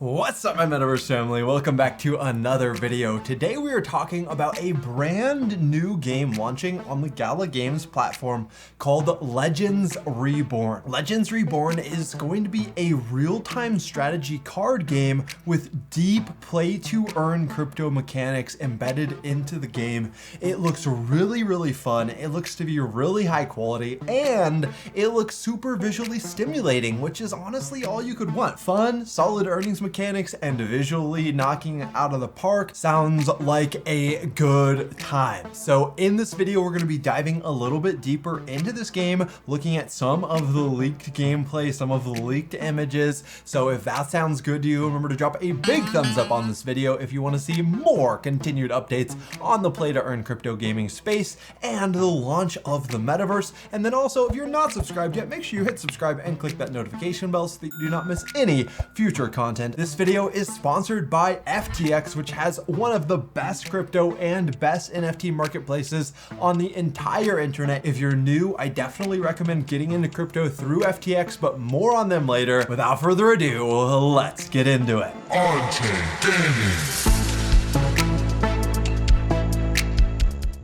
What's up, my Metaverse family? Welcome back to another video. Today we are talking about a brand new game launching on the Gala Games platform called Legends Reborn. Legends Reborn is going to be a real-time strategy card game with deep play-to-earn crypto mechanics embedded into the game. It looks really fun. It looks to be really high quality, and it looks super visually stimulating, which is honestly all you could want. Fun, solid earnings mechanics, and visually knocking it out of the park. Sounds like a good time. So in this video, we're going to be diving a little bit deeper into this game, looking at some of the leaked gameplay, some of the leaked images. So if that sounds good to you, remember to drop a big thumbs up on this video if you want to see more continued updates on the play to earn crypto gaming space and the launch of the Metaverse. And then also, if you're not subscribed yet, make sure you hit subscribe and click that notification bell so that you do not miss any future content. This video is sponsored by FTX, which has one of the best crypto and best NFT marketplaces on the entire internet. If you're new, I definitely recommend getting into crypto through FTX, but more on them later. Without further ado, let's get into it. On-chain gaming.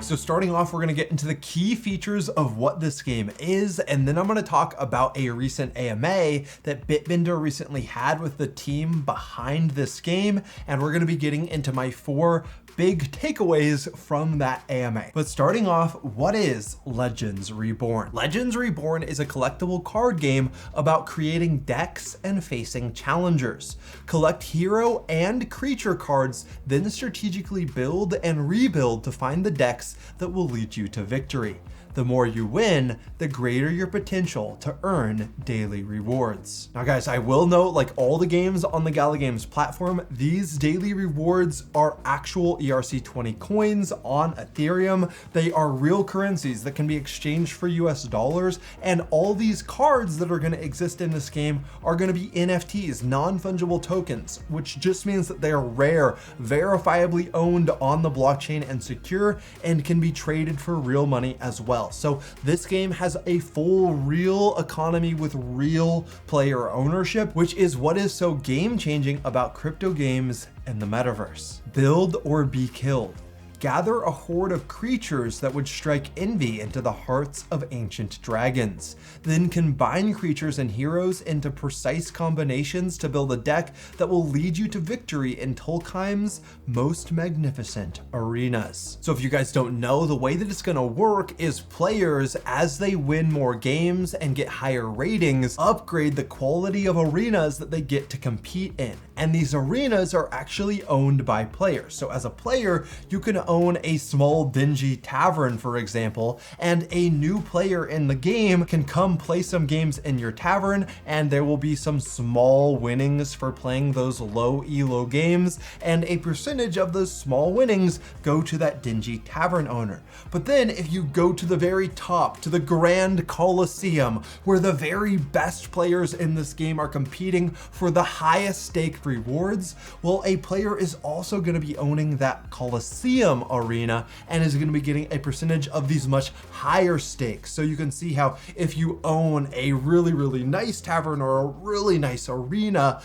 So starting off, we're gonna get into the key features of what this game is, and then I'm gonna talk about a recent AMA that Bitbender recently had with the team behind this game, and we're gonna be getting into my 4 big takeaways from that AMA. But starting off, what is Legends Reborn? Legends Reborn is a collectible card game about creating decks and facing challengers. Collect hero and creature cards, then strategically build and rebuild to find the decks that will lead you to victory. The more you win, the greater your potential to earn daily rewards. Now guys, I will note, like all the games on the Gala Games platform, these daily rewards are actual ERC20 coins on Ethereum. They are real currencies that can be exchanged for US dollars, and all these cards that are gonna exist in this game are gonna be NFTs, non-fungible tokens, which just means that they are rare, verifiably owned on the blockchain and secure, and can be traded for real money as well. So this game has a full real economy with real player ownership, which is what is so game-changing about crypto games and the Metaverse. Build or be killed. Gather a horde of creatures that would strike envy into the hearts of ancient dragons. Then combine creatures and heroes into precise combinations to build a deck that will lead you to victory in Tolkien's most magnificent arenas. So if you guys don't know, the way that it's gonna work is players, as they win more games and get higher ratings, upgrade the quality of arenas that they get to compete in. And these arenas are actually owned by players. So as a player, you can own a small dingy tavern, for example, and a new player in the game can come play some games in your tavern, and there will be some small winnings for playing those low elo games, and a percentage of those small winnings go to that dingy tavern owner. But then if you go to the very top, to the Grand Coliseum, where the very best players in this game are competing for the highest stake rewards, well, a player is also going to be owning that Coliseum arena and is going to be getting a percentage of these much higher stakes. So you can see how if you own a really nice tavern or a really nice arena,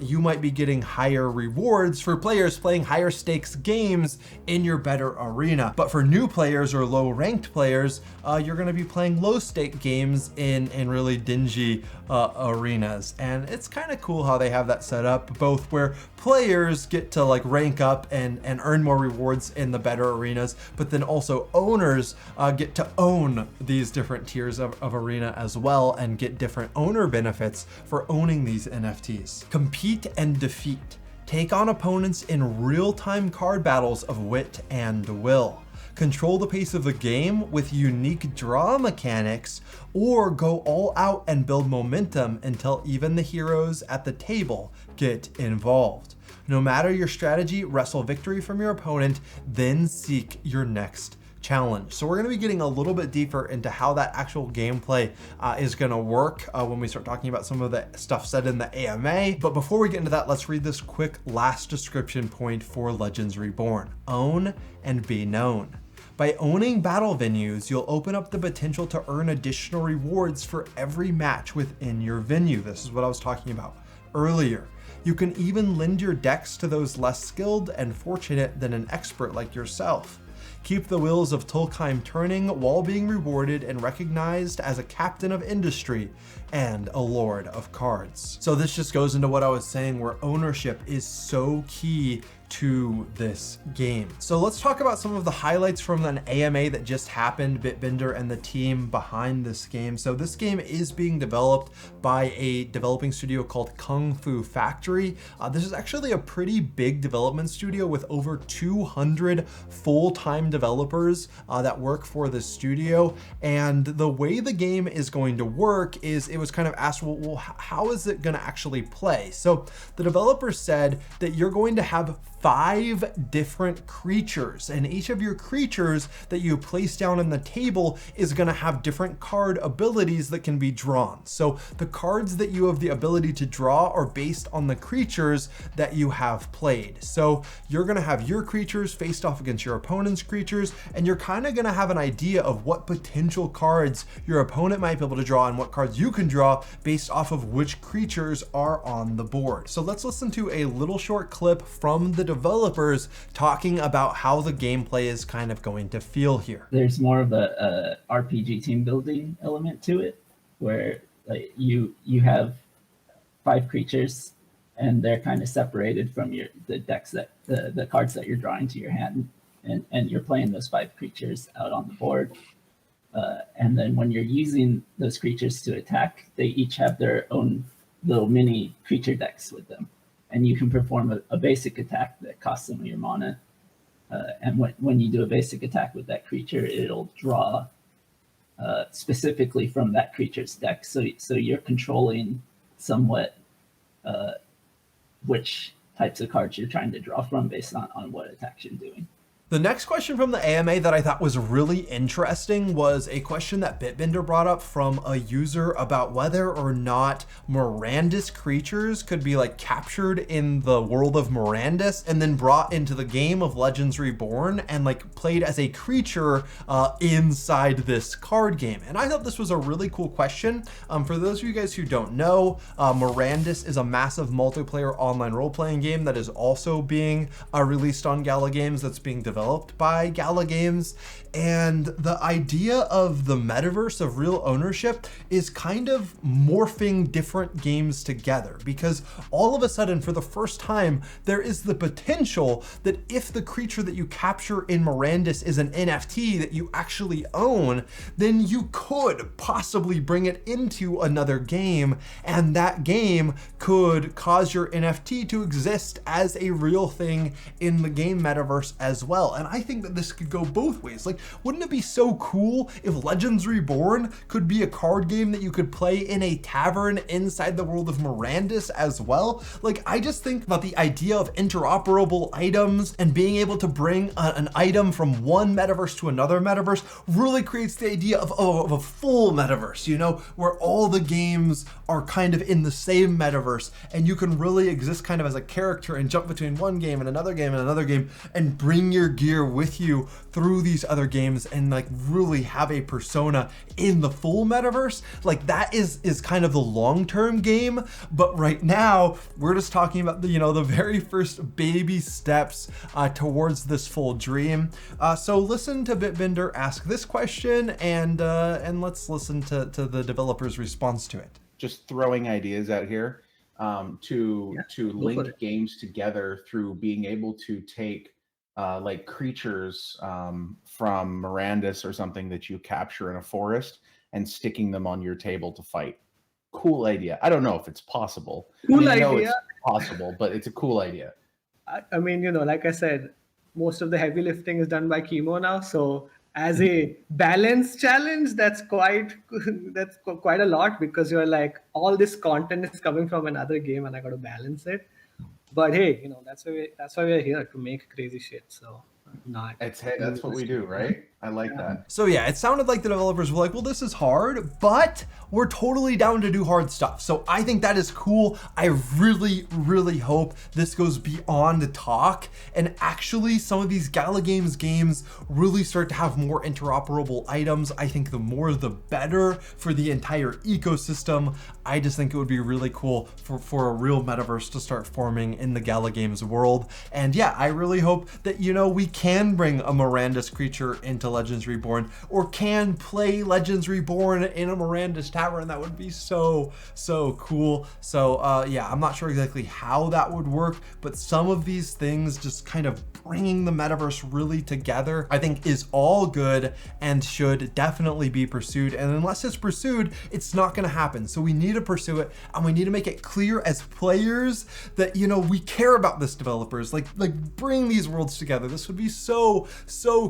you might be getting higher rewards for players playing higher stakes games in your better arena. But for new players or low ranked players, you're going to be playing low stake games in really dingy arenas. And it's kind of cool how they have that set up, both where players get to like rank up and earn more rewards in the better arenas, but then also owners get to own these different tiers of arena as well and get different owner benefits for owning these NFTs. Compete and defeat. Take on opponents in real-time card battles of wit and will. Control the pace of the game with unique draw mechanics, or go all out and build momentum until even the heroes at the table get involved. No matter your strategy, wrestle victory from your opponent, then seek your next challenge. So we're going to be getting a little bit deeper into how that actual gameplay is going to work when we start talking about some of the stuff said in the AMA. But before we get into that, let's read this quick last description point for Legends Reborn. Own and be known. By owning battle venues, you'll open up the potential to earn additional rewards for every match within your venue. This is what I was talking about earlier. You can even lend your decks to those less skilled and fortunate than an expert like yourself. Keep the wheels of Tolkien turning while being rewarded and recognized as a captain of industry and a lord of cards. So this just goes into what I was saying, where ownership is so key to this game. So let's talk about some of the highlights from an AMA that just happened, Bitbinder and the team behind this game. So this game is being developed by a developing studio called Kung Fu Factory. This is actually a pretty big development studio with over 200 full-time developers that work for the studio. And the way the game is going to work is, it was kind of asked, well, how is it going to actually play? So the developers said that you're going to have 5 different creatures, and each of your creatures that you place down on the table is going to have different card abilities that can be drawn. So the cards that you have the ability to draw are based on the creatures that you have played. So you're going to have your creatures faced off against your opponent's creatures, and you're kind of going to have an idea of what potential cards your opponent might be able to draw and what cards you can draw based off of which creatures are on the board. So let's listen to a little short clip from the developers talking about how the gameplay is kind of going to feel here. There's more of a RPG team building element to it, where like you have 5 creatures, and they're kind of separated from the decks that the cards that you're drawing to your hand, and you're playing those 5 creatures out on the board. And then when you're using those creatures to attack, they each have their own little mini creature decks with them. And you can perform a basic attack that costs some of your mana. And when you do a basic attack with that creature, it'll draw specifically from that creature's deck. So you're controlling somewhat which types of cards you're trying to draw from based on what attacks you're doing. The next question from the AMA that I thought was really interesting was a question that Bitbinder brought up from a user about whether or not Mirandus creatures could be like captured in the world of Mirandus and then brought into the game of Legends Reborn and like played as a creature inside this card game. And I thought this was a really cool question. For those of you guys who don't know, Mirandus is a massive multiplayer online role-playing game that is also being released on Gala Games, that's being developed by Gala Games. And the idea of the metaverse of real ownership is kind of morphing different games together, because all of a sudden, for the first time, there is the potential that if the creature that you capture in Mirandus is an NFT that you actually own, then you could possibly bring it into another game, and that game could cause your NFT to exist as a real thing in the game metaverse as well. And I think that this could go both ways. Like, wouldn't it be so cool if Legends Reborn could be a card game that you could play in a tavern inside the world of Mirandus as well? Like, I just think about the idea of interoperable items and being able to bring an item from one metaverse to another metaverse really creates the idea of a full metaverse, you know, where all the games are kind of in the same metaverse, and you can really exist kind of as a character and jump between one game and another game and another game and bring your gear with you through these other games and like really have a persona in the full metaverse. Like, that is kind of the long-term game, but right now we're just talking about the, you know, the very first baby steps towards this full dream. So listen to Bitbinder ask this question, and let's listen to the developer's response to it. Just throwing ideas out here to link games together through being able to take like creatures from Mirandus or something that you capture in a forest and sticking them on your table to fight. Cool idea. I don't know if it's possible. I know it's possible, but it's a cool idea. I mean, you know, like I said, most of the heavy lifting is done by Chemo now. So as a balance challenge, that's quite a lot, because you're like, all this content is coming from another game and I got to balance it. But hey, you know, that's why we're here, to make crazy shit. So that's what we do, right? I like that. So yeah, it sounded like the developers were like, well, this is hard, but we're totally down to do hard stuff. So I think that is cool. I really, really hope this goes beyond talk and actually some of these Gala Games games really start to have more interoperable items. I think the more the better for the entire ecosystem. I just think it would be really cool for a real metaverse to start forming in the Gala Games world. And yeah, I really hope that, you know, we can bring a Mirandus creature into Legends Reborn, or can play Legends Reborn in a Mirandus tavern. That would be so cool. So yeah, I'm not sure exactly how that would work, but some of these things just kind of bringing the metaverse really together, I think is all good and should definitely be pursued. And unless it's pursued, it's not going to happen. So we need to pursue it, and we need to make it clear as players that, you know, we care about this, developers. Like bring these worlds together. This would be so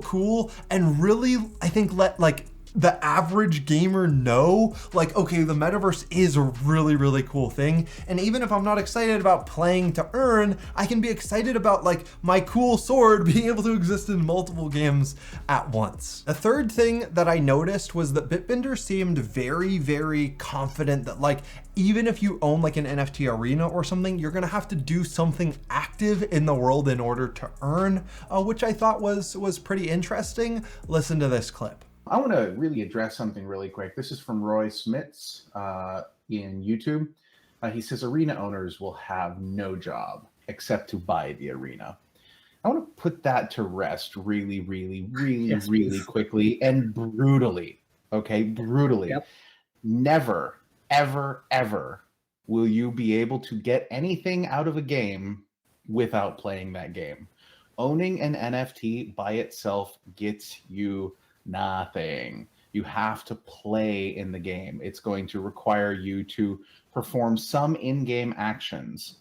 cool, and really, I think, let like the average gamer know, like, okay, the metaverse is a really cool thing. And even if I'm not excited about playing to earn, I can be excited about like my cool sword being able to exist in multiple games at once. The third thing that I noticed was that Bitbinder seemed very confident that, like, even if you own like an NFT arena or something, you're gonna have to do something active in the world in order to earn, which I thought was pretty interesting. Listen to this clip. I want to really address something really quick. This is from Roy Smits in YouTube. He says arena owners will have no job except to buy the arena. I want to put that to rest really quickly and brutally. Okay, brutally. Yep. Never, ever will you be able to get anything out of a game without playing that game. Owning an NFT by itself gets you nothing. You have to play in the game. It's going to require you to perform some in-game actions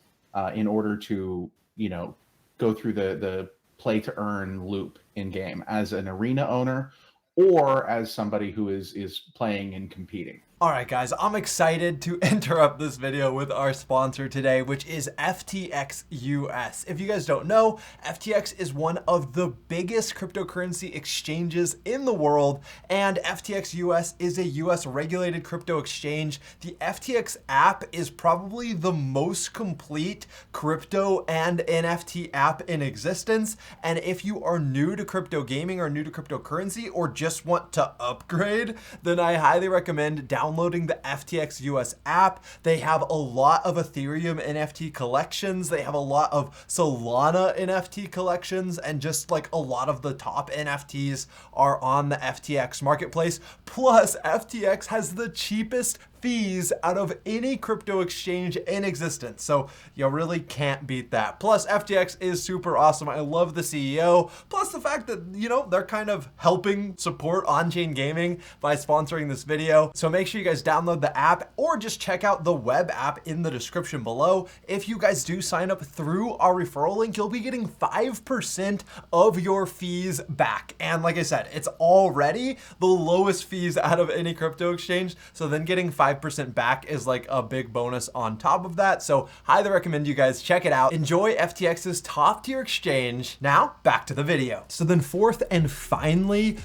in order to, you know, go through the play to earn loop in game as an arena owner or as somebody who is playing and competing. All right, guys, I'm excited to interrupt this video with our sponsor today, which is FTX US. If you guys don't know, FTX is one of the biggest cryptocurrency exchanges in the world, and FTX US is a US regulated crypto exchange. The FTX app is probably the most complete crypto and NFT app in existence. And if you are new to crypto gaming or new to cryptocurrency or just want to upgrade, then I highly recommend downloading the FTX US app. They have a lot of Ethereum NFT collections. They have a lot of Solana NFT collections, and just like a lot of the top NFTs are on the FTX Marketplace. Plus, FTX has the cheapest fees out of any crypto exchange in existence. So you really can't beat that. Plus, FTX is super awesome. I love the CEO. Plus the fact that, you know, they're kind of helping support on-chain gaming by sponsoring this video. So make sure you guys download the app or just check out the web app in the description below. If you guys do sign up through our referral link, you'll be getting 5% of your fees back. And like I said, it's already the lowest fees out of any crypto exchange. So then getting 5% back is like a big bonus on top of that. So highly recommend you guys check it out. Enjoy FTX's top tier exchange. Now back to the video. So then fourth and finally,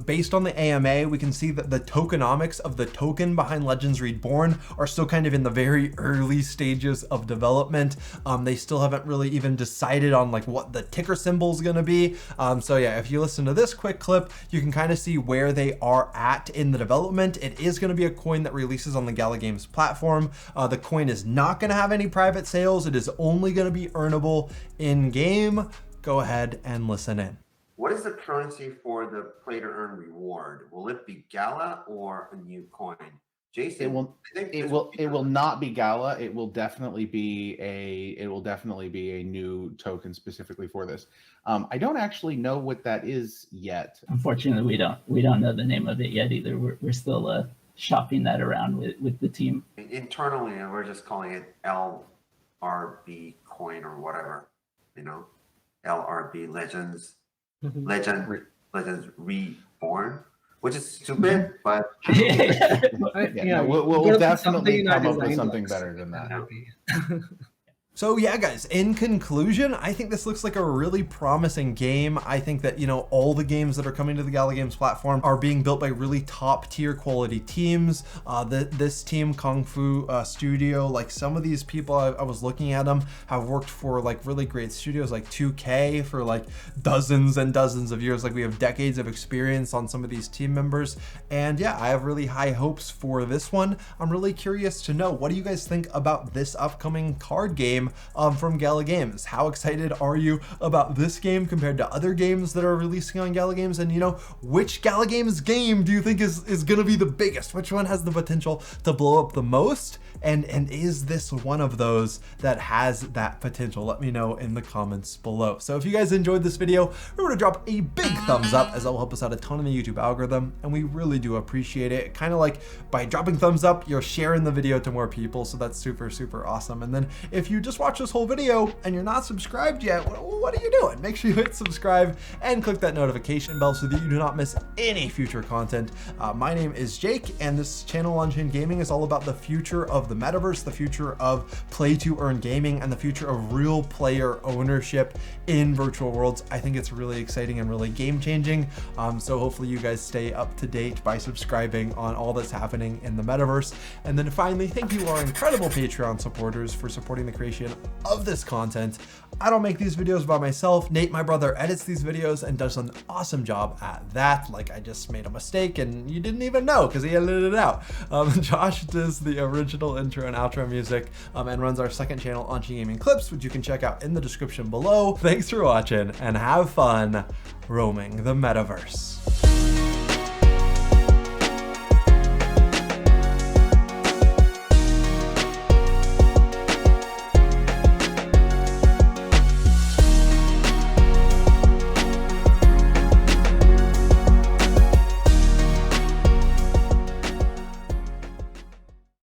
based on the AMA, we can see that the tokenomics of the token behind Legends Reborn are still kind of in the very early stages of development. They still haven't really even decided on like what the ticker symbol is going to be. So yeah, if you listen to this quick clip, you can kind of see where they are at in the development. It is going to be a coin that releases on the Gala Games platform. The coin is not going to have any private sales. It is only going to be earnable in game. Go ahead and listen in. What is the currency for the play to earn reward? Will it be Gala or a new coin? Jason, it will not be Gala. It will definitely be a new token specifically for this. I don't actually know what that is yet. Unfortunately, we don't know the name of it yet either. We're still shopping that around with the team. Internally, we're just calling it LRB coin or whatever, you know, LRB Legends Reborn, which is stupid, but we'll definitely come up with something better than that. So yeah, guys, in conclusion, I think this looks like a really promising game. I think that, all the games that are coming to the Gala Games platform are being built by really top tier quality teams. This team, Kung Fu Studio, like some of these people, I was looking at them, have worked for like really great studios like 2K for like dozens and dozens of years. Like we have decades of experience on some of these team members. And yeah, I have really high hopes for this one. I'm really curious to know, what do you guys think about this upcoming card game from Gala Games? How excited are you about this game compared to other games that are releasing on Gala Games? And which Gala Games game do you think is gonna be the biggest? Which one has the potential to blow up the most? And is this one of those that has that potential? Let me know in the comments below. So if you guys enjoyed this video, remember to drop a big thumbs up, as that will help us out a ton in the YouTube algorithm, and we really do appreciate it. Kind of like by dropping thumbs up, you're sharing the video to more people, so that's super, super awesome. And then if you just watch this whole video and you're not subscribed yet, what are you doing? Make sure you hit subscribe and click that notification bell so that you do not miss any future content. My name is Jake, and this channel, On-Chain Gaming, is all about the future of the metaverse, the future of play to earn gaming, and the future of real player ownership in virtual worlds. I think it's really exciting and really game changing. So hopefully you guys stay up to date by subscribing on all that's happening in the metaverse. And then finally, thank you our incredible Patreon supporters for supporting the creation of this content. I don't make these videos by myself. Nate, my brother, edits these videos and does an awesome job at that. Like I just made a mistake and you didn't even know because he edited it out. Josh does the original intro and outro music and runs our second channel, On-Chain Gaming Clips, which you can check out in the description below. Thanks for watching and have fun roaming the metaverse.